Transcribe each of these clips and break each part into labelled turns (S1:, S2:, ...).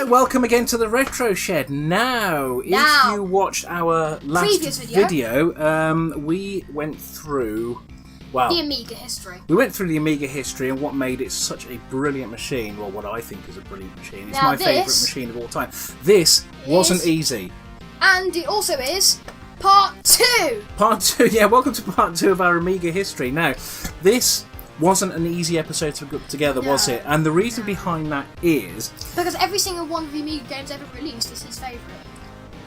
S1: welcome again to the Retro Shed. Now, if you watched our last video, we went through, well,
S2: the Amiga history.
S1: We went through the Amiga history and what made it such a brilliant machine. Well, what I think is a brilliant machine. It's my favourite machine of all time. This wasn't easy. And
S2: it also is part 2.
S1: Part 2, yeah. Welcome to part 2 of our Amiga history. Now, this wasn't an easy episode to put together, was it? And the reason behind that is
S2: because every single one of the Amiga games ever released is his favourite.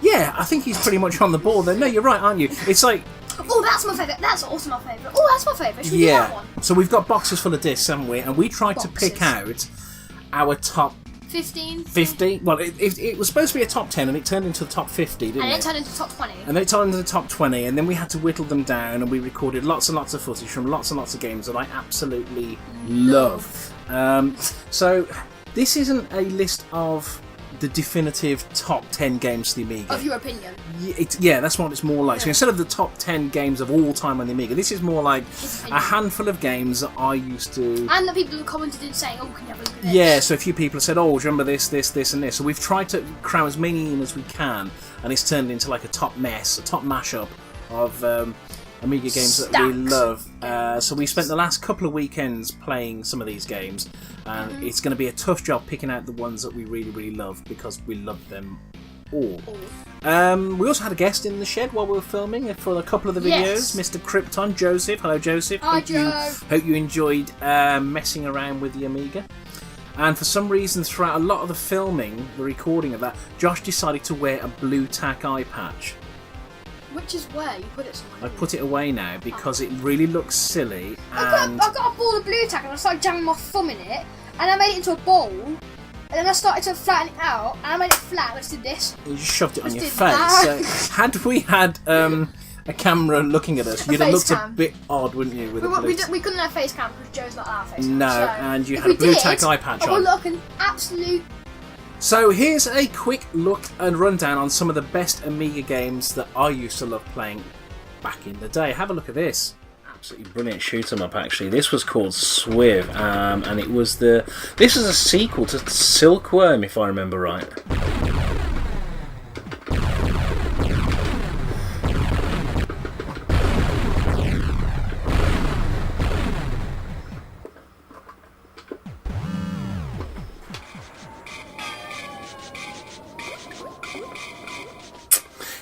S1: Yeah, I think he's pretty much on the ball there. No, you're right, aren't you? It's like,
S2: oh, that's my favourite. That's also my favourite. Oh, that's my favourite. Should we do that one?
S1: So we've got boxes full of discs, haven't we? And we tried to pick out our top
S2: 15.
S1: 50. Well, it was supposed to be a top 10, and it turned into the top 50, didn't it?
S2: And it turned into top 20.
S1: And then it turned into the top 20, and then we had to whittle them down, and we recorded lots and lots of footage from lots and lots of games that I absolutely love. So this isn't a list of the definitive top 10 games for the Amiga.
S2: Of your opinion.
S1: Yeah, that's what it's more like. So instead of the top 10 games of all time on the Amiga, this is more like a handful of games that I used to...
S2: And the people who commented in saying, oh, can you have a look at this?
S1: Yeah, so a few people have said, oh, do you remember this, and this? So we've tried to cram as many in as we can, and it's turned into like a top mess, a top mashup of Amiga games that we love. So we spent the last couple of weekends playing some of these games, and it's going to be a tough job picking out the ones that we really, really love, because we love them all. We also had a guest in the shed while we were filming for a couple of the videos, Mr. Krypton, Joseph. Hello, Joseph.
S2: Hi, Joe.
S1: Hope you enjoyed messing around with the Amiga. And for some reason, throughout a lot of the filming, the recording of that, Josh decided to wear a blue tack eye patch.
S2: Which is where you put it somewhere.
S1: I put it away now because it really looks silly.
S2: I got a ball of blue tack and I started jamming my thumb in it, and I made it into a ball, and then I started to flatten it out, and I made it flat. I just did this.
S1: You just shoved it on your face. So, had we had a camera looking at us, you'd have looked a bit odd, wouldn't you? With
S2: we couldn't have face cam because Joe's not our face cam.
S1: No, and you had a blue tack eye patch on.
S2: I would look an absolute...
S1: So here's a quick look and rundown on some of the best Amiga games that I used to love playing back in the day. Have a look at this. Absolutely brilliant shoot 'em up, actually. This was called Swiv, and it was this is a sequel to Silkworm, if I remember right.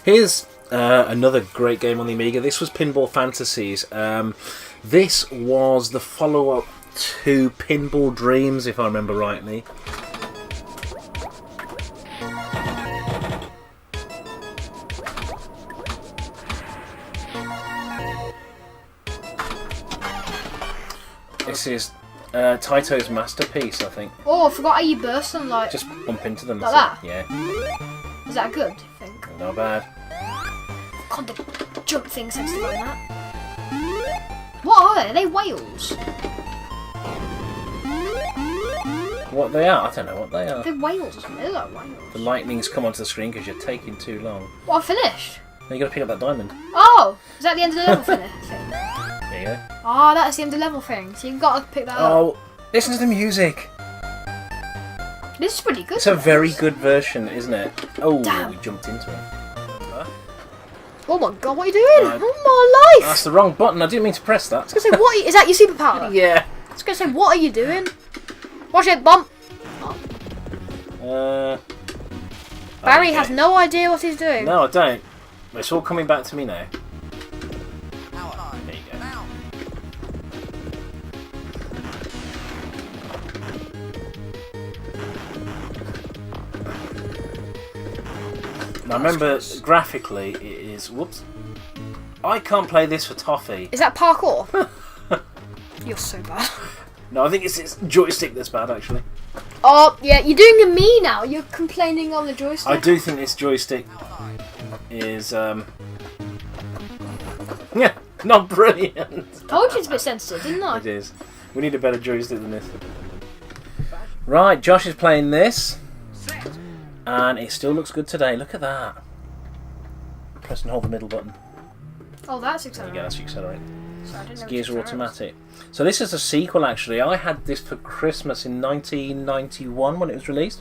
S1: Here's another great game on the Amiga. This was Pinball Fantasies. This was the follow-up to Pinball Dreams, if I remember rightly. This is Taito's masterpiece, I think.
S2: Oh, I forgot how you burst them, like...
S1: Just bump into them.
S2: Like that?
S1: Yeah.
S2: Is that good, I think?
S1: Not bad.
S2: God, the jump things seems to run that. What are they? Are they whales?
S1: What they are? I don't know what they are.
S2: They're whales or something. They look like whales.
S1: The lightning's come onto the screen because you're taking too long.
S2: Well, I finished.
S1: Now you got to pick up that diamond.
S2: Oh! Is that the end of the level thing?
S1: There you go.
S2: Oh, that's the end of the level thing. So you've got to pick that up.
S1: Oh, listen to the music.
S2: This is pretty good.
S1: It's a very good version, isn't it? Oh,
S2: damn.
S1: We jumped into it.
S2: Oh my god, what are you doing? Oh my life!
S1: That's the wrong button. I didn't mean to press that.
S2: I was going to say, what? Is that your superpower?
S1: Yeah.
S2: I was going to say, what are you doing? Watch it, bump. Barry has no idea what he's doing.
S1: No, I don't. It's all coming back to me now. There you go. Now remember, graphically, it is... Whoops. I can't play this for toffee.
S2: Is that parkour? You're so bad.
S1: No, I think it's joystick that's bad, actually.
S2: Oh, yeah, you're doing a me now. You're complaining on the joystick.
S1: I do think this joystick is, yeah, not brilliant.
S2: Told you it's a bit sensitive, didn't I?
S1: It is. We need a better joystick than this. Right, Josh is playing this. And it still looks good today. Look at that. Press and hold the middle button.
S2: Oh, that's
S1: There you
S2: accelerating.
S1: go, that's accelerate.
S2: So I didn't know
S1: Gears
S2: it
S1: are
S2: was
S1: automatic. So this is a sequel, actually. I had this for Christmas in 1991 when it was released.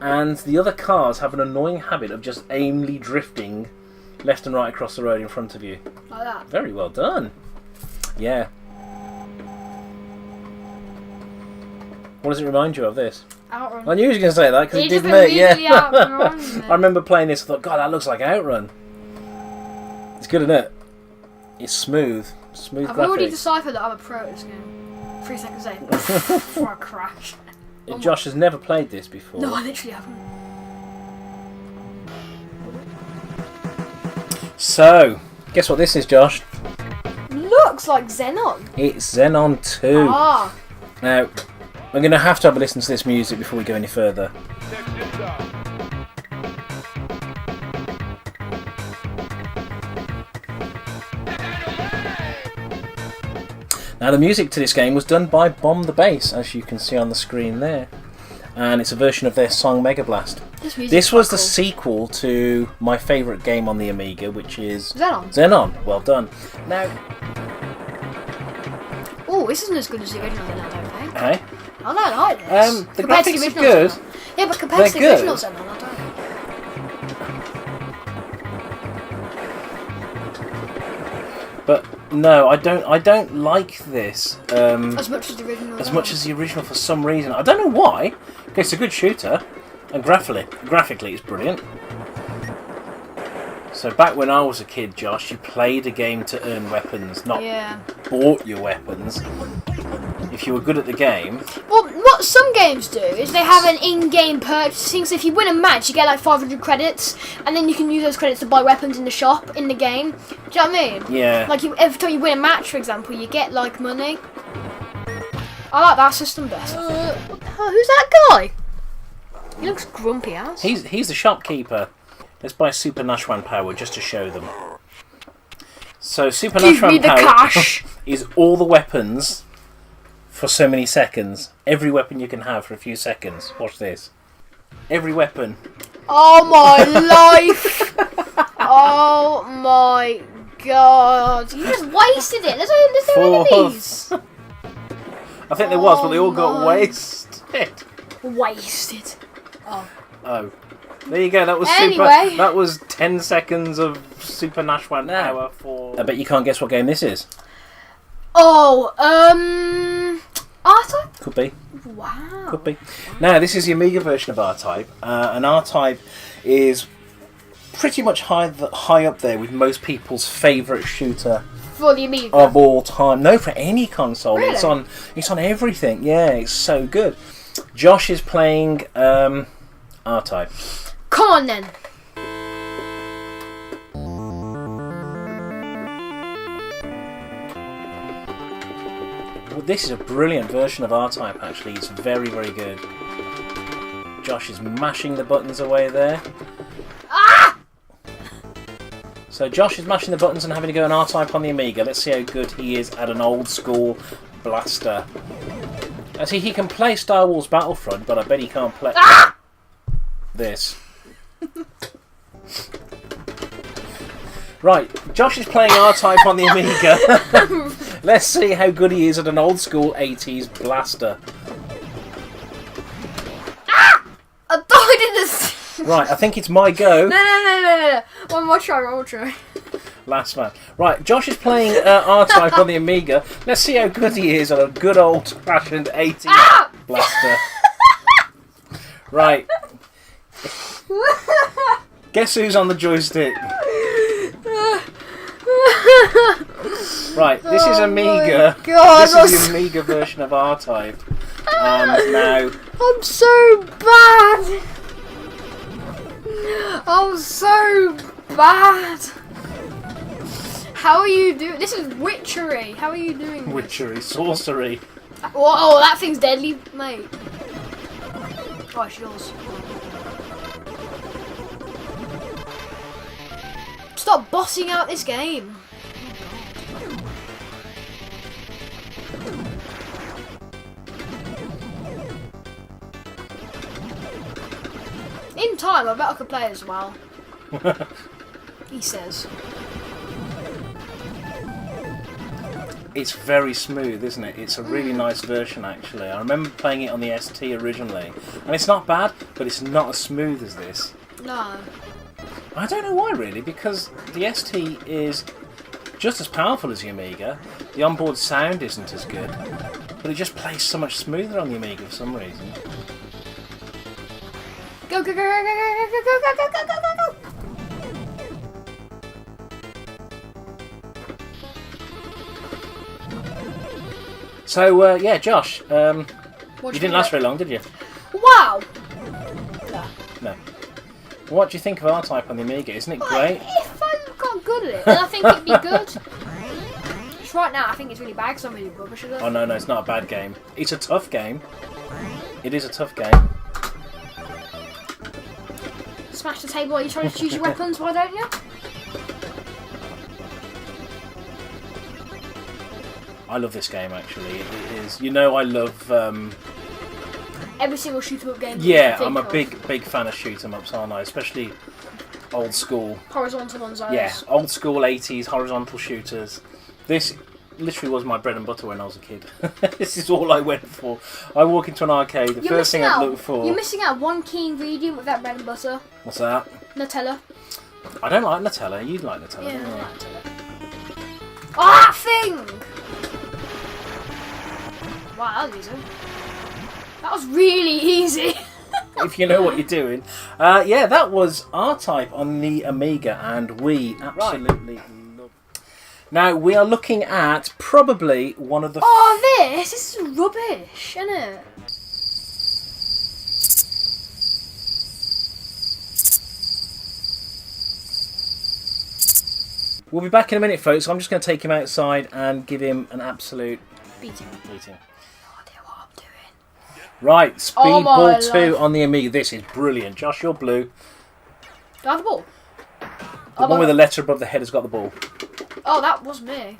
S1: and the other cars have an annoying habit of just aimlessly drifting left and right across the road in front of you.
S2: Like that.
S1: Very well done. Yeah. What does it remind you of, this?
S2: Outrun.
S1: I knew you were going to say that because it did me.
S2: Really
S1: Yeah.
S2: Outrun,
S1: I remember playing this and thought, God, that looks like Outrun. It's good, isn't it? It's smooth. Smooth
S2: I've already
S1: graphics.
S2: deciphered that I'm a pro at this game. 3 seconds in. Before I crash.
S1: Josh has never played this before.
S2: No, I literally haven't.
S1: So, guess what this is, Josh?
S2: Looks like Xenon.
S1: It's Xenon 2.
S2: Ah.
S1: Now, I'm going to have to listen to this music before we go any further. Now, the music to this game was done by Bomb the Bass, as you can see on the screen there. And it's a version of their song Mega Blast. This was the sequel to my favourite game on the Amiga, which is
S2: Xenon.
S1: Xenon. Well done. Now,
S2: oh, this isn't as good as the original Xenon, I don't think.
S1: hey,
S2: I don't like this.
S1: the
S2: Compared to
S1: graphics are
S2: original
S1: good.
S2: Xenon. Yeah, but compared to the
S1: They're
S2: original
S1: good.
S2: Xenon, I don't.
S1: But no, I don't like this
S2: As much as the original.
S1: as much as the original for some reason. I don't know why. Okay, it's a good shooter, and graphically it's brilliant. So back when I was a kid, Josh, you played a game to earn weapons, not bought your weapons. If you were good at the game.
S2: Well, what some games do is they have an in-game purchasing. So if you win a match, you get like 500 credits, and then you can use those credits to buy weapons in the shop in the game. Do you know what I mean?
S1: Yeah.
S2: Like every time you win a match, for example, you get like money. I like that system better. Who's that guy? He looks grumpy ass.
S1: He's the shopkeeper. Let's buy Super Nashwan Power just to show them. So Super
S2: Give me
S1: Nashwan
S2: the
S1: Power
S2: cash.
S1: is all the weapons for so many seconds. Every weapon you can have for a few seconds. Watch this. Every weapon.
S2: Oh my life! Oh my god! You just wasted it. There's no
S1: For-
S2: enemies.
S1: I think there was, but they all got
S2: my.
S1: wasted.
S2: Wasted.
S1: Oh. There you go, that was
S2: Anyway.
S1: that was 10 seconds of Super Nashwan Power for... I bet you can't guess what game this is.
S2: Oh, R-Type?
S1: Could be.
S2: Wow.
S1: Could be. Now, this is the Amiga version of R-Type, and R-Type is pretty much high up there with most people's favourite shooter
S2: For the Amiga.
S1: of all time. No, for any console.
S2: Really?
S1: It's on everything. Yeah, it's so good. Josh is playing R-Type.
S2: Come on then.
S1: Well, this is a brilliant version of R-Type, actually. It's very, very good. Josh is mashing the buttons away there.
S2: Ah!
S1: So Josh is mashing the buttons and having to go an R-Type on the Amiga. Let's see how good he is at an old school blaster. I see he can play Star Wars Battlefront, but I bet he can't play this. Right, Josh is playing R-Type on the Amiga. Let's see how good he is at an old school 80s blaster.
S2: I died in this.
S1: Right, I think it's my go.
S2: No. One more try.
S1: Last man. Right, Josh is playing R-Type on the Amiga. Let's see how good he is at a good old-fashioned 80s blaster. Right. Guess who's on the joystick? Right, this is Amiga.
S2: God,
S1: This is the Amiga version of R-Type. And now...
S2: I'm so bad. I'm so bad. How are you doing? This is witchery. How are you doing this?
S1: Witchery, sorcery.
S2: Whoa, that thing's deadly, mate. Oh, it's yours. Stop bossing out this game. In time, I bet I could play as well. He says.
S1: It's very smooth, isn't it? It's a really nice version, actually. I remember playing it on the ST originally, and it's not bad, but it's not as smooth as this.
S2: No.
S1: I don't know why, really, because the ST is just as powerful as the Amiga. The onboard sound isn't as good, but it just plays so much smoother on the Amiga for some reason.
S2: Go, go, go, go, go, go, go, go, go, go, go, go, go.
S1: So, yeah, Josh, you
S2: What
S1: didn't last very long, did you?
S2: Wow!
S1: No. What do you think of R-Type on the Amiga? Isn't it great?
S2: If I got good at it, then I think it'd be good. Just right now, I think it's really bad because I'm really rubbish at it.
S1: Oh, no, it's not a bad game. It's a tough game. It is a tough game.
S2: Smash the table while you're trying to choose your weapons, why don't you?
S1: I love this game, actually. It is. You know, I love.
S2: Every single shoot-em-up game.
S1: Yeah, I'm a big fan of shoot-em-ups, aren't I? Especially old school.
S2: Horizontal ones.
S1: Yeah, old school 80s horizontal shooters. This literally was my bread and butter when I was a kid. This is all I went for. I walk into an arcade, the first thing I look for.
S2: You're missing out one key ingredient with that bread and butter.
S1: What's that?
S2: Nutella.
S1: I don't like Nutella. You like Nutella,
S2: Yeah,
S1: don't
S2: I
S1: you?
S2: like Nutella. Oh, that thing! Wow, that was easy. That was really easy.
S1: If you know what you're doing. Yeah, that was R-Type on the Amiga, and we absolutely love it. Now, we are looking at probably one of the...
S2: Oh, this is rubbish, isn't it?
S1: We'll be back in a minute, folks. I'm just going to take him outside and give him an absolute
S2: Beating.
S1: beating.
S2: No idea what I'm doing.
S1: Right,
S2: Oh my
S1: Speedball 2
S2: life.
S1: on the Amiga. This is brilliant. Josh, you're blue.
S2: Do I have the ball?
S1: The one with the letter above the head has got the ball.
S2: Oh, that was me.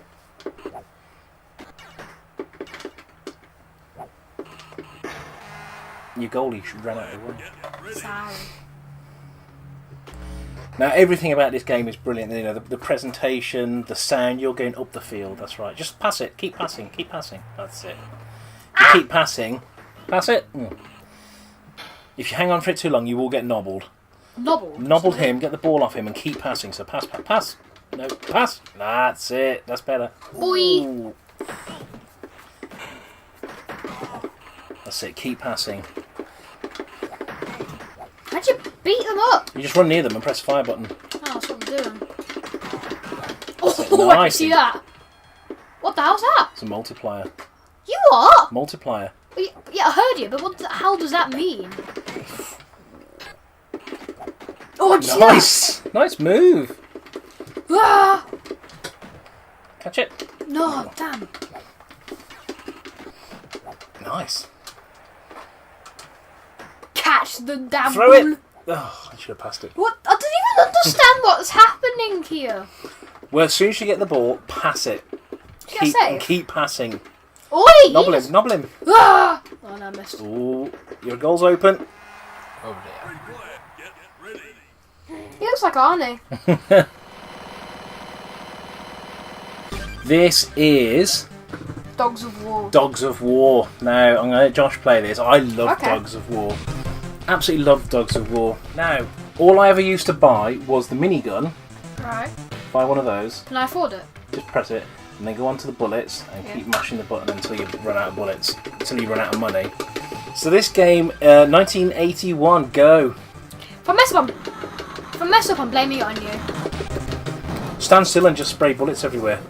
S1: Your goalie should run out of the way.
S2: Sorry.
S1: Now, everything about this game is brilliant. You know, the presentation, the sound. You're going up the field. That's right. Just pass it. Keep passing. Keep passing. That's it. You keep passing. Pass it. If you hang on for it too long, you will get nobbled.
S2: Nobbled?
S1: Nobbled him. Get the ball off him and keep passing. So pass, pass, pass. No, pass. That's it. That's better.
S2: Boy.
S1: Ooh. That's it. Keep passing.
S2: How'd you beat them up?
S1: You just run near them and press the fire button.
S2: Oh, that's what I'm doing.
S1: That's
S2: Oh,
S1: it.
S2: I can
S1: Nice.
S2: see that. What the hell's that?
S1: It's a multiplier.
S2: You what?
S1: Multiplier.
S2: Yeah, I heard you, but what the hell does that mean? Oh, did you see
S1: Nice. Nice move.
S2: that? Ah!
S1: Catch it.
S2: No, damn.
S1: Nice.
S2: Catch the damn
S1: Throw
S2: ball.
S1: it. Oh, I should have passed it.
S2: What? I don't even understand what's happening here.
S1: Well, as soon as you get the ball, pass it.
S2: You get safe?
S1: Keep passing.
S2: Oi!
S1: Nobble him. Nobble him.
S2: Ah! Oh, no, I missed.
S1: Ooh, your goal's open. Oh,
S2: He looks like Arnie.
S1: dear. This is
S2: Dogs of War.
S1: Dogs of War. Now, I'm going to let Josh play this. I love
S2: Okay.
S1: Dogs of War. Absolutely love Dogs of War. Now, all I ever used to buy was the minigun.
S2: Right.
S1: Buy one of those.
S2: Can I afford it?
S1: Just press it, and then go on to the bullets and
S2: Yeah.
S1: keep mashing the button until you run out of bullets, until you run out of money. So this game, 1981, go.
S2: If I mess up, I'm blaming it on you.
S1: Stand still and just spray bullets everywhere.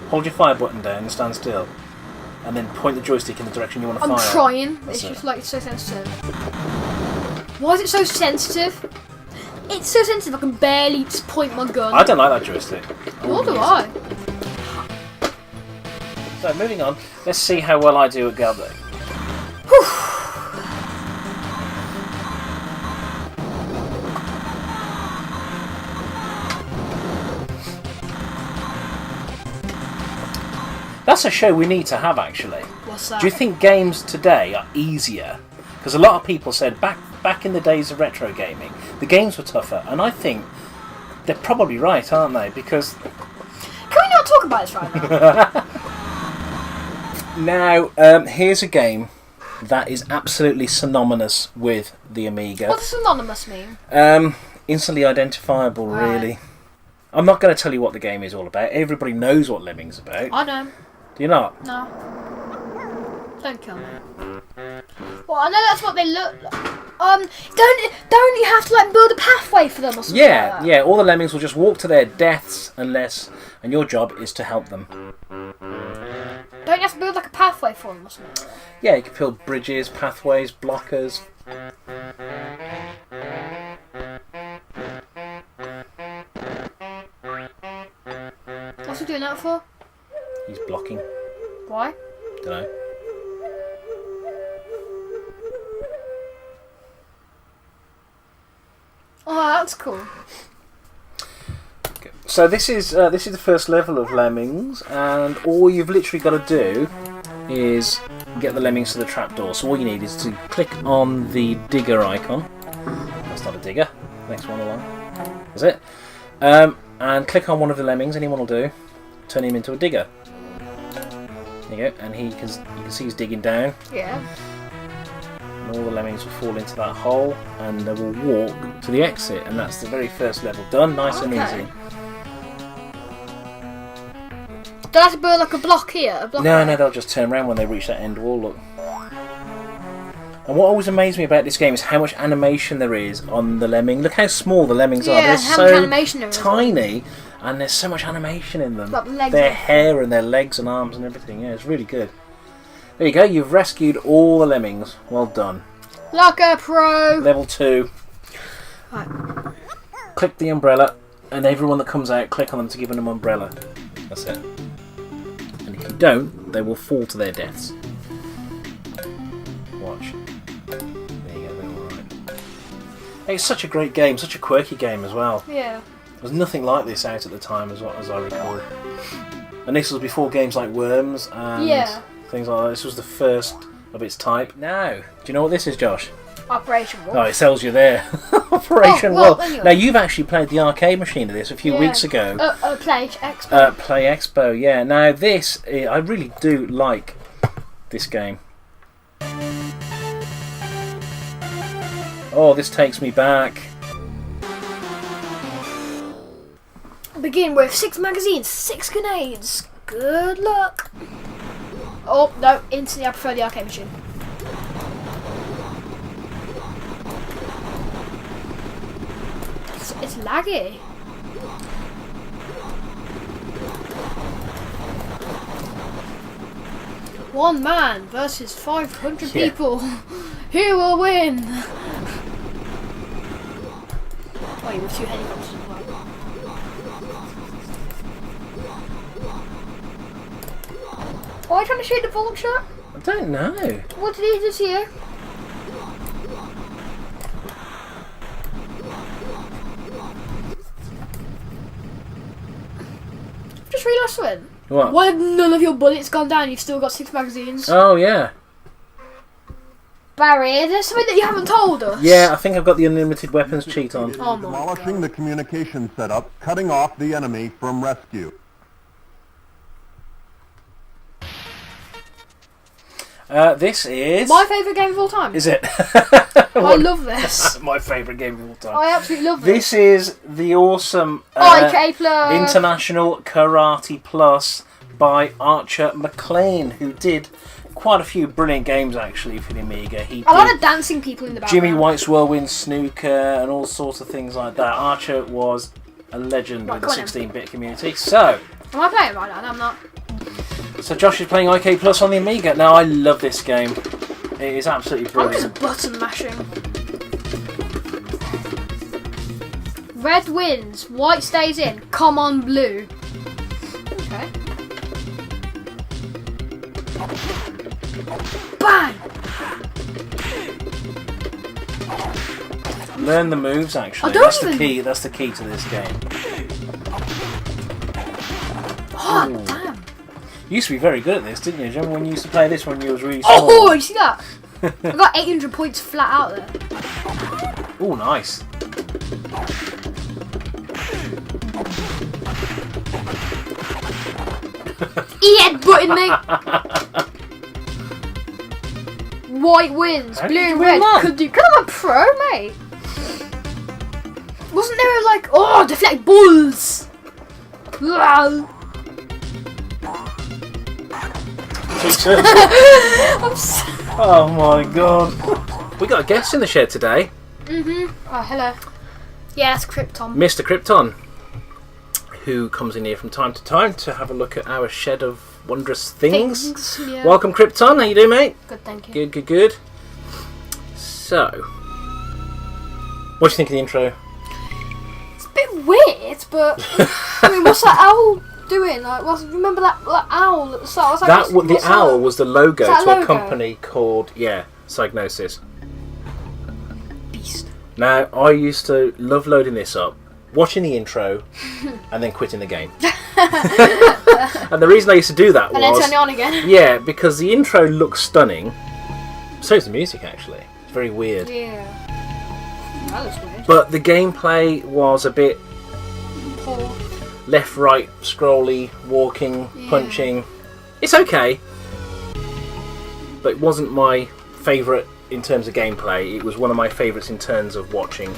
S1: Hold your fire button down and stand still, and then point the joystick in the direction you want to
S2: I'm
S1: fire.
S2: trying.
S1: That's
S2: It's
S1: it.
S2: just like it's so sensitive. Why is it so sensitive? It's so sensitive I can barely just point my gun.
S1: I don't like that joystick.
S2: Nor do I.
S1: So moving on, let's see how well I do at Galdo. That's a show we need to have, actually.
S2: What's that?
S1: Do you think games today are easier? Because a lot of people said back in the days of retro gaming, the games were tougher, and I think they're probably right, aren't they? Because
S2: Can we not talk about this right now?
S1: Now, here's a game that is absolutely synonymous with the Amiga.
S2: What does synonymous mean?
S1: Instantly identifiable, really. I'm not going to tell you what the game is all about. Everybody knows what Lemmings is about.
S2: I know.
S1: Do you not?
S2: No. Don't kill me. Well, I know that's what they look like. Don't you have to like build a pathway for them or something?
S1: Yeah,
S2: like that?
S1: yeah. All the Lemmings will just walk to their deaths and your job is to help them.
S2: Don't you have to build like a pathway for them or something? Like that?
S1: Yeah, you can build bridges, pathways, blockers.
S2: What's he doing that for?
S1: He's blocking.
S2: Why?
S1: Don't know.
S2: Oh, that's cool.
S1: Okay. So this is the first level of Lemmings, and all you've literally got to do is get the Lemmings to the trapdoor. So all you need is to click on the digger icon. That's not a digger. Next one along. That's it. And click on one of the Lemmings. Anyone will do. Turn him into a digger. There you go. And you can see he's digging down.
S2: Yeah.
S1: And all the Lemmings will fall into that hole, and they will walk to the exit. And that's the very first level done. Nice and easy.
S2: Do I have to build like a block here? A block
S1: No, they'll just turn around when they reach that end wall. Look. And what always amazed me about this game is how much animation there is on the Lemming. Look how small the Lemmings are. They're
S2: how much animation there is.
S1: Tiny, and there's so much animation in them.
S2: Like
S1: their hair and their legs and arms and everything. Yeah, it's really good. There you go. You've rescued all the Lemmings. Well done.
S2: Like a pro.
S1: Level 2.
S2: Right.
S1: Click the umbrella, and everyone that comes out, click on them to give them an umbrella. That's it. And if you don't, they will fall to their deaths. Watch. There you go, they're alright. Hey, it's such a great game, such a quirky game as well.
S2: Yeah.
S1: There's nothing like this out at the time, as I recall. And this was before games like Worms and things like that. This was the first of its type. Now, do you know what this is, Josh?
S2: Operation Wolf.
S1: Oh, it tells you there. Operation
S2: well,
S1: Wolf.
S2: anyway.
S1: Now, you've actually played the arcade machine of this a few weeks ago.
S2: Play Expo.
S1: Play Expo, yeah. Now, this, I really do like this game. Oh, this takes me back.
S2: Begin with 6 magazines, 6 grenades. Good luck. Oh, no, instantly I prefer the arcade machine. It's laggy. One man versus 500 people. Who will win? Oh, you were 2 helicopters as well. Why are you trying to shoot the vulture?
S1: I don't know.
S2: What did he do to you? Just realised something.
S1: What?
S2: Why have none of your bullets gone down? You've still got 6 magazines.
S1: Oh, yeah.
S2: Barry, is there something that you haven't told us?
S1: Yeah, I think I've got the unlimited weapons cheat on.
S2: Oh my
S3: Demolishing
S2: God.
S3: the communication setup, cutting off the enemy from rescue.
S1: This is...
S2: My favourite game of all time.
S1: Is it?
S2: I love this.
S1: My favourite game of all time.
S2: I absolutely love this.
S1: This is the awesome
S2: IK Plus.
S1: International Karate Plus by Archer McLean, who did quite a few brilliant games actually for the Amiga. He
S2: A lot
S1: did
S2: of dancing people in the background.
S1: Jimmy White's Whirlwind Snooker and all sorts of things like that. Archer was a legend
S2: Right,
S1: with the
S2: go on
S1: 16-bit community. So,
S2: Am I playing right now? No, I'm not.
S1: so Josh is playing IK Plus on the Amiga. Now, I love this game. It is absolutely
S2: I'm
S1: brilliant.
S2: just button mashing. Red wins, white stays in. Come on, blue. Okay. Bang!
S1: Learn the moves, actually.
S2: I don't
S1: That's the
S2: even-
S1: key. That's the key to this game.
S2: Oh,
S1: Ooh.
S2: damn.
S1: You used to be very good at this, didn't you? Do you remember when you used to play this when you was really small?
S2: Oh, you see that? I got 800 points flat out there.
S1: Oh, nice.
S2: He headbutted me. white wins,
S1: How
S2: blue
S1: did you
S2: and
S1: win
S2: red.
S1: that?
S2: Could do. Because I'm a pro, mate. Wasn't there like, oh, deflect balls? Wow.
S1: Jesus.
S2: I'm so...
S1: Oh my god. We got a guest in the shed today.
S2: Oh, hello. Yeah, that's Krypton.
S1: Mr. Krypton, who comes in here from time to time to have a look at our shed of wondrous things.
S2: Yeah.
S1: Welcome, Krypton. How you doing, mate?
S2: Good, thank you.
S1: Good, good, good. So, what do you think of the intro?
S2: It's a bit weird, but I mean, what's that owl doing? Like, remember that owl at the start?
S1: The owl was the logo
S2: that
S1: to a
S2: logo?
S1: company called Psygnosis.
S2: Beast.
S1: Now, I used to love loading this up, watching the intro, and then quitting the game. And the reason I used to do that
S2: And then
S1: was
S2: turn it on again.
S1: yeah, because the intro looks stunning. So is the music, actually. It's very weird.
S2: Yeah. That looks weird.
S1: But the gameplay was a bit
S2: Poor.
S1: left, right, scrolly, walking,
S2: Yeah.
S1: punching. It's okay, but it wasn't my favourite in terms of gameplay. It was one of my favourites in terms of watching.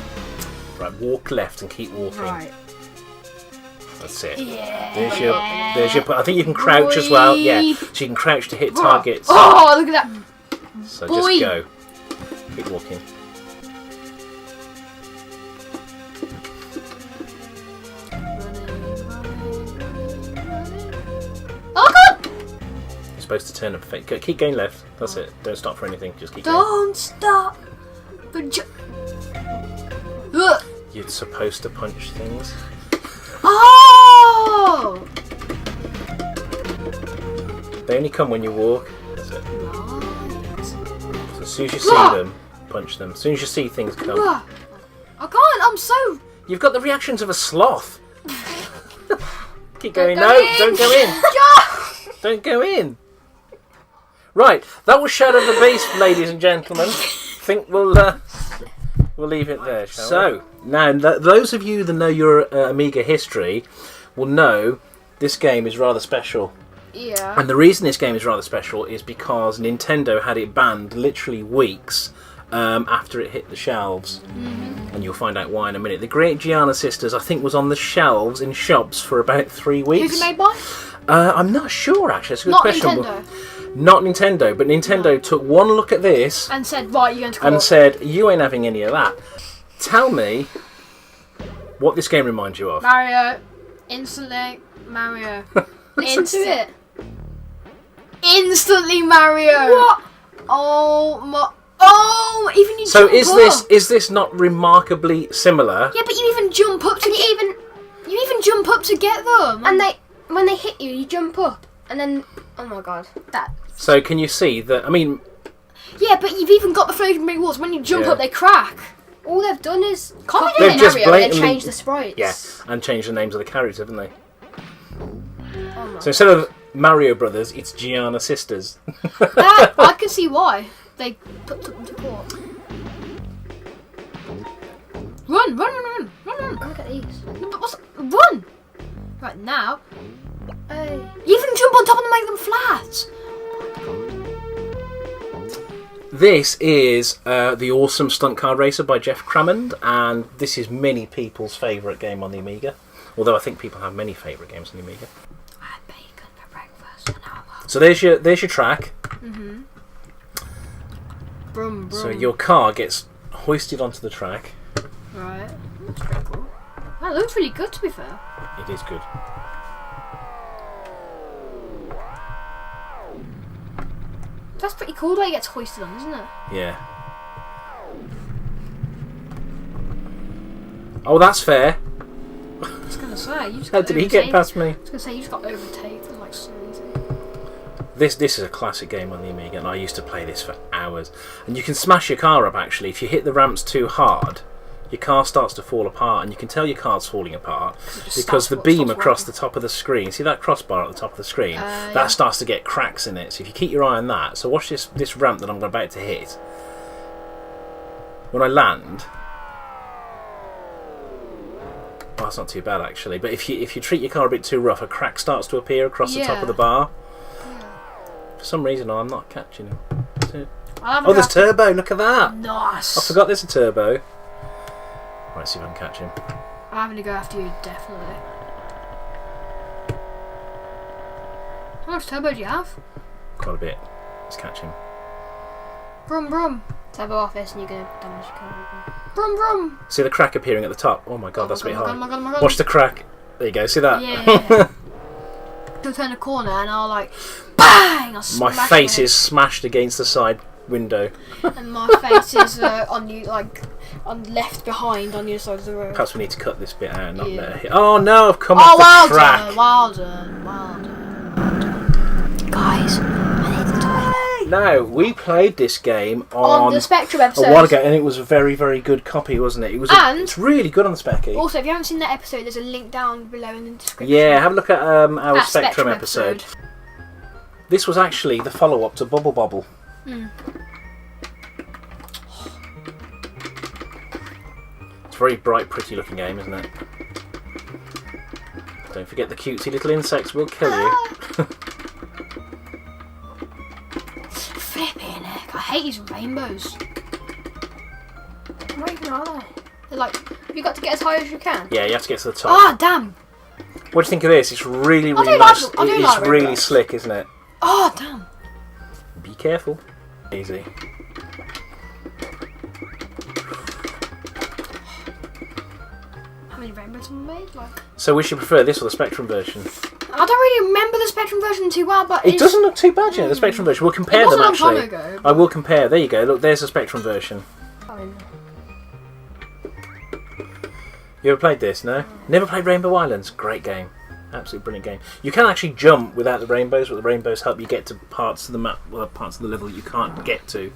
S1: Right, walk left and keep walking.
S2: Right.
S1: That's it.
S2: Yeah.
S1: There's your. I think you can crouch as well. Yeah, so you can crouch to hit targets.
S2: Oh, look at that.
S1: So
S2: boy.
S1: just go. Keep walking.
S2: Oh, God.
S1: You're supposed to turn and keep going left. That's it. Don't stop for anything. Just keep going.
S2: Don't stop. But Ugh.
S1: You're supposed to punch things.
S2: Oh.
S1: They only come when you walk. That's it.
S2: Right.
S1: So as soon as you see them, punch them. As soon as you see things come.
S2: Ugh. I can't. I'm so.
S1: You've got the reactions of a sloth. Keep going.
S2: Don't go
S1: No,
S2: in.
S1: don't go in. Don't go in. Right, that was Shadow of the Beast, ladies and gentlemen. Think we'll leave it there, shall we? So, now, those of you that know your Amiga history will know this game is rather special.
S2: Yeah.
S1: And the reason this game is rather special is because Nintendo had it banned literally weeks after it hit the shelves. And you'll find out why in a minute. The Great Giana Sisters, I think, was on the shelves in shops for about 3 weeks.
S2: Who's it made by?
S1: I'm not sure, actually. It's a good
S2: Not
S1: question.
S2: Nintendo.
S1: Not Nintendo, but Nintendo took one look at this
S2: And said, right, you're going to court.
S1: and said, you ain't having any of that. Tell me what this game reminds you of.
S2: Mario. Instantly Mario.
S4: Listen to it.
S2: Instantly Mario.
S4: What?
S2: Oh my. Oh, even you
S1: So
S2: jump up.
S1: is this not remarkably similar?
S2: Yeah, but you even jump up to you even jump up to get them.
S4: And when they hit you, you jump up, and then oh my god, that.
S1: So can you see that? I mean,
S2: Yeah, but you've even got the floating ring walls. When you jump
S1: Yeah.
S2: up, they crack.
S4: All they've done is
S2: They've
S4: copy
S1: just
S4: Mario and
S1: blatantly-
S4: change the sprites.
S1: yeah, and change the names of the characters, haven't they?
S4: Oh my.
S1: So instead of Mario Brothers, it's Giana Sisters.
S2: That, I can see why they took them to court. Run!
S4: Look at these.
S2: No, but run! Right now,
S4: Hey.
S2: you even jump on top of them and make them flat.
S1: This is the awesome Stunt Car Racer by Jeff Crammond, and this is many people's favourite game on the Amiga. Although I think people have many favourite games on the Amiga.
S2: I had bacon for breakfast. And I love
S1: So there's your track.
S2: brum brum.
S1: So your car gets hoisted onto the track.
S2: Right. That's pretty cool. That looks really good, to be fair.
S1: It is good.
S2: That's pretty cool the way it gets hoisted on, isn't it?
S1: Yeah. Oh, that's fair.
S2: I was gonna say, you just
S1: How
S2: got
S1: did he get
S2: overtaken.
S1: past me?
S2: I was gonna say, you just got overtaken like so easy.
S1: This is a classic game on the Amiga, and I used to play this for hours. And you can smash your car up, actually. If you hit the ramps too hard, your car starts to fall apart, and you can tell your car's falling apart because the beam across the top of the screen, see that crossbar at the top of the screen?
S2: Yeah.
S1: That starts to get cracks in it. So if you keep your eye on that, so watch this ramp that I'm about to hit. When I land, oh, that's not too bad actually. But if you treat your car a bit too rough, a crack starts to appear across the top of the bar. For some reason, I'm not catching him. Oh, there's Turbo. Look at that.
S2: Nice.
S1: I forgot there's a Turbo. Right, see if I can catch him.
S2: I'm having to go after you, definitely. How much turbo do you have?
S1: Quite a bit. Let's catch him.
S2: Brum brum.
S4: Turbo office and you're going to damage your car.
S2: Brum brum.
S1: See the crack appearing at the top? Oh my god, that's a bit high.
S2: Oh my god.
S1: Watch the crack. There you go, see that?
S2: Yeah. You'll turn a corner and I'll like, bang! I'll
S1: My
S2: smash
S1: face
S2: it.
S1: is smashed against the side window.
S2: And my face is on you, like, on left behind on your side of the road.
S1: Perhaps we need to cut this bit out and not
S2: Yeah.
S1: let it hit. Oh no, I've come
S2: Oh,
S1: off the track.
S2: well done. Guys, I need the toilet.
S1: No, we played this game
S2: On the Spectrum episode.
S1: a while ago, and it was a very, very good copy, wasn't it? It was. It's really good on the Specky.
S2: Also, if you haven't seen that episode, there's a link down below in the description.
S1: Yeah, have a look at our
S2: That
S1: Spectrum episode. This was actually the follow-up to Bubble Bobble. It's a very bright, pretty looking game, isn't it? Don't forget the cutesy little insects will kill you.
S2: Flipping heck, I hate these rainbows. What even are they? They're like, you got to get as high as you can.
S1: Yeah, you have to get to the top.
S2: Ah, damn.
S1: What do you think of this? It's really,
S2: I do
S1: really
S2: like
S1: nice.
S2: it. I do
S1: It's
S2: like
S1: really
S2: rainbows.
S1: slick, isn't it?
S2: Oh, damn.
S1: Be careful. Easy.
S2: How many rainbows have I made? Like,
S1: So we should prefer this or the Spectrum version?
S2: I don't really remember the Spectrum version too well, but
S1: It doesn't look too bad, you know, the Spectrum version. We'll compare
S2: It was
S1: them
S2: a long time
S1: actually.
S2: ago,
S1: I will compare. There you go. Look, there's the Spectrum version. You ever played this? No? Never played Rainbow Islands? Great game. Absolutely brilliant game. You can actually jump without the rainbows, but the rainbows help you get to parts of the map, well, parts of the level you can't get to.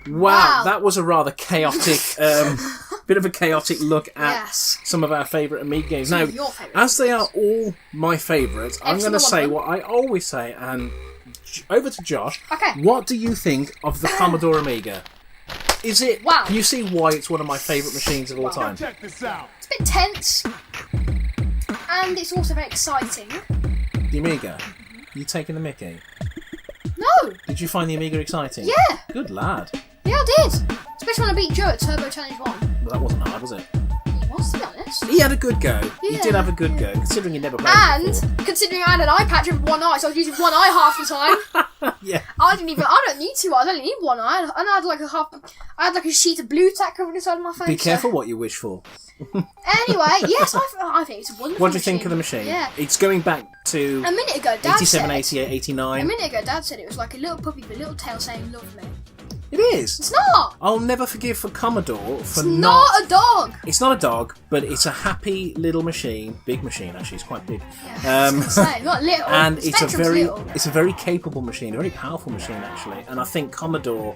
S1: Wow, that was a rather chaotic, bit of a chaotic look at some of our favourite Amiga games. Now,
S2: your favourites.
S1: as they are all my favourites, I'm going to
S2: single one
S1: say
S2: of them.
S1: what I always say, and over to Josh.
S2: Okay.
S1: What do you think of the Commodore Amiga? Is it?
S2: Wow.
S1: Can you see why it's one of my favourite machines of all time?
S3: Check this out.
S2: It's a bit tense, and it's also very exciting.
S1: The Amiga. You taking the mickey?
S2: No!
S1: Did you find the Amiga exciting?
S2: Yeah!
S1: Good lad.
S2: Yeah, I did! Especially when I beat Joe at Turbo Challenge 1.
S1: Well, that wasn't hard, was it?
S2: He was, to be honest.
S1: He had a good go. He
S2: Yeah.
S1: did have a good go, considering he never played it
S2: And,
S1: before.
S2: considering I had an eye patch with one eye, so I was using one eye half the time.
S1: Yeah.
S2: I don't need two eyes, I only need one eye. And I had like a sheet of blue tack covering the side of my face.
S1: Be careful
S2: So.
S1: what you wish for.
S2: Anyway, yes, I think it's a wonderful
S1: What do you think of the machine?
S2: Yeah.
S1: It's going back to
S2: A minute ago, Dad
S1: 87,
S2: said...
S1: 88, 89.
S2: A minute ago, Dad said it was like a little puppy with a little tail saying, love me.
S1: It is.
S2: It's not!
S1: I'll never forgive for Commodore for
S2: It's not a dog!
S1: It's not a dog, but it's a happy little machine. Big machine, actually. It's quite big.
S2: Say, not little.
S1: And
S2: The
S1: it's a
S2: Spectrum's
S1: very,
S2: little.
S1: it's a very capable machine, a very powerful machine, actually. And I think Commodore,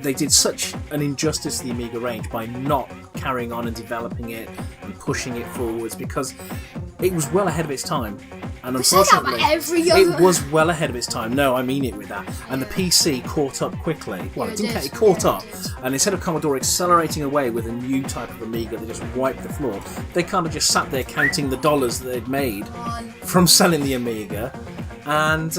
S1: they did such an injustice to the Amiga range by not carrying on and developing it and pushing it forwards, because it was well ahead of its time. And
S2: They say that about
S1: unfortunately,
S2: every
S1: it
S2: other-
S1: was well ahead of its time. No, I mean it with that. And the PC caught up quickly. Well,
S2: Yeah,
S1: it didn't.
S2: it did.
S1: It caught
S2: Yeah,
S1: up.
S2: it did.
S1: And instead of Commodore accelerating away with a new type of Amiga that just wiped the floor, they kind of just sat there counting the dollars that they'd made from selling the Amiga. And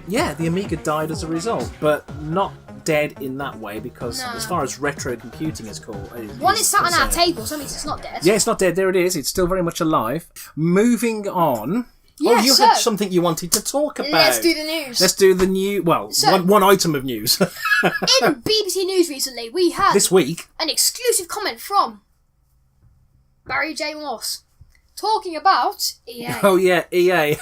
S1: yeah, the Amiga died as a result, but not dead in that way, because
S2: No.
S1: as far as retro computing is called,
S2: One is sat on our
S1: concerned-
S2: table, so that means it's not dead.
S1: Yeah, it's not dead. There it is. It's still very much alive. Moving on.
S2: Yeah,
S1: oh, you
S2: so-
S1: had something you wanted to talk about.
S2: Let's do the news.
S1: Let's do the new. Well,
S2: So-
S1: one item of news
S2: In BBC News recently, we had
S1: this week.
S2: an exclusive comment from Barry J. Morse talking about EA.
S1: Oh yeah, EA.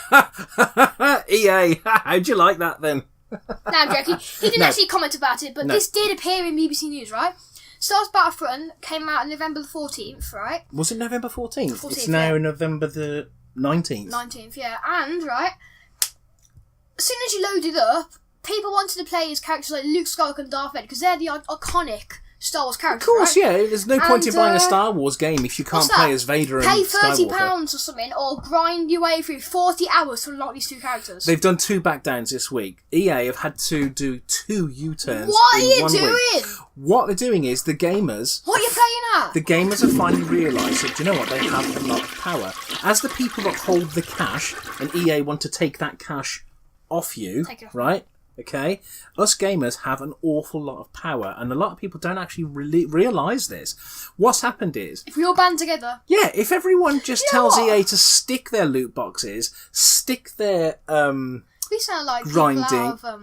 S1: EA. How'd you like that then?
S2: No, I'm joking. He didn't
S1: No.
S2: actually comment about it, but
S1: No.
S2: this did appear in BBC News, right? Star Wars Battlefront came out on November the 14th, right?
S1: Was it November 14th?
S2: 14th,
S1: It's now
S2: yeah.
S1: November the 19th.
S2: 19th, yeah. And, right, as soon as you load it up, people wanted to play as characters like Luke Skywalker and Darth Vader, because they're the iconic Star Wars characters.
S1: Of course,
S2: right?
S1: yeah. There's no point in buying a Star Wars game if you can't
S2: What's that?
S1: play as Vader and
S2: Pay
S1: Skywalker.
S2: £30 or something, or grind your way through 40 hours to unlock these two characters.
S1: They've done 2 backdowns this week. EA have had to do 2 U-turns.
S2: What are
S1: in
S2: you
S1: 1
S2: doing?
S1: week. What they're doing is the gamers.
S2: What are you playing at?
S1: The gamers have finally realised that, do you know what, they have a lot of power. As the people that hold the cash, and EA want to take that cash off you,
S2: Take it off.
S1: right? Okay? Us gamers have an awful lot of power, and a lot of people don't actually really realise this. What's happened is,
S2: If we all band together.
S1: yeah, if everyone just
S2: You know
S1: tells
S2: what?
S1: EA to stick their loot boxes, stick their,
S2: We sound like
S1: grinding.
S2: people out of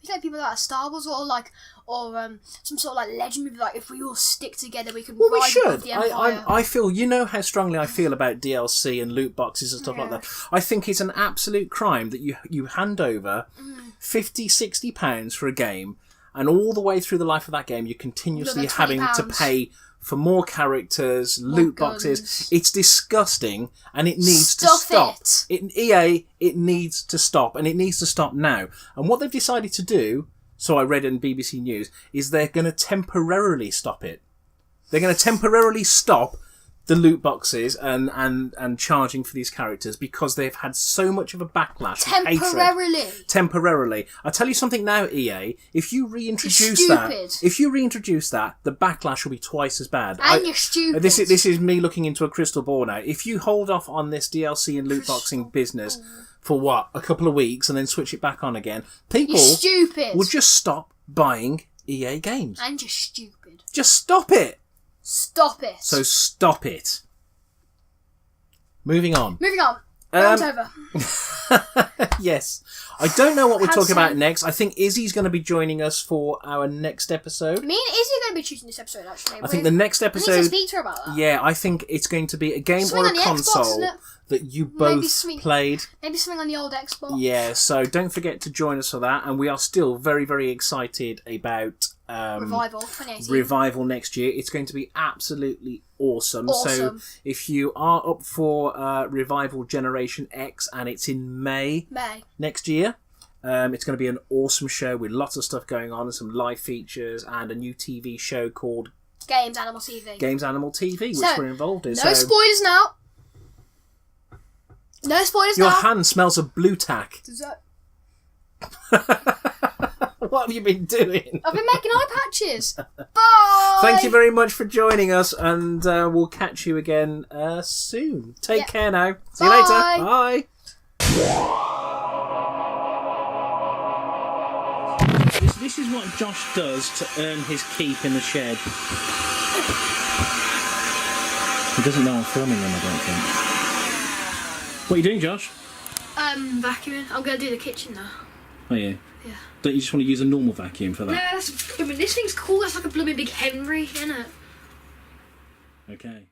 S2: we sound like people out of Star Wars or some sort of like legend movie. Like if we all stick together, we can.
S1: Well, we
S2: rise
S1: should.
S2: above the Empire.
S1: I feel, you know how strongly I feel about DLC and loot boxes and stuff like that. I think it's an absolute crime that you hand over £50-60 for a game, and all the way through the life of that game, you're continuously
S2: Another
S1: having to
S2: £20.
S1: pay for more characters, loot
S2: guns.
S1: boxes. It's disgusting, and it needs
S2: Stop
S1: to stop.
S2: it.
S1: EA, it needs to stop, and it needs to stop now. And what they've decided to do, so I read in BBC News, is they're going to temporarily stop it. They're going to temporarily stop the loot boxes and charging for these characters because they've had so much of a backlash. and hatred. Temporarily. I'll tell you something now, EA. If you reintroduce that, the backlash will be twice as bad.
S2: And you're stupid.
S1: This is me looking into a crystal ball now. If you hold off on this DLC and loot boxing business for what, a couple of weeks, and then switch it back on again, people
S2: You're stupid.
S1: will just stop buying EA games.
S2: And you're stupid.
S1: Just stop it.
S2: Stop it.
S1: So stop it. Moving on.
S2: Moving on. Round's over.
S1: Yes. I don't know what we're
S2: Have
S1: talking about
S2: some-
S1: next. I think Izzy's going to be joining us for our next episode.
S2: Me and Izzy are going to be choosing this episode, actually.
S1: I think the next
S2: I need to
S1: episode...
S2: speak to her about that.
S1: Yeah, I think it's going to be a game
S2: Something
S1: or
S2: on
S1: a
S2: the Xbox,
S1: console
S2: isn't it?
S1: that you
S2: Maybe
S1: both
S2: something-
S1: played.
S2: Maybe something on the old Xbox.
S1: Yeah, so don't forget to join us for that. And we are still very, very excited about...
S2: Revival 2018.
S1: Revival next year. It's going to be absolutely awesome. So
S2: Awesome.
S1: if you are up for Revival Generation X, and it's in May next year, it's going to be an awesome show with lots of stuff going on and some live features and a new TV show called
S2: Games Animal TV.
S1: which
S2: So,
S1: we're involved in.
S2: No spoilers now. No spoilers
S1: Your
S2: now.
S1: hand smells of blue tack.
S2: Does that-
S1: What have you been doing?
S2: I've been making eye patches. Bye.
S1: Thank you very much for joining us, and we'll catch you again soon. Take care now. See you later. Bye. This is what Josh does to earn his keep in the shed. He doesn't know I'm filming him, I don't think. What are you doing, Josh?
S2: Vacuuming. I'm going to do the kitchen now.
S1: Oh, yeah.
S2: Yeah.
S1: Don't you just want to use a normal vacuum for
S2: No,
S1: that?
S2: this thing's cool. That's like a blooming big Henry, isn't it?
S1: Okay.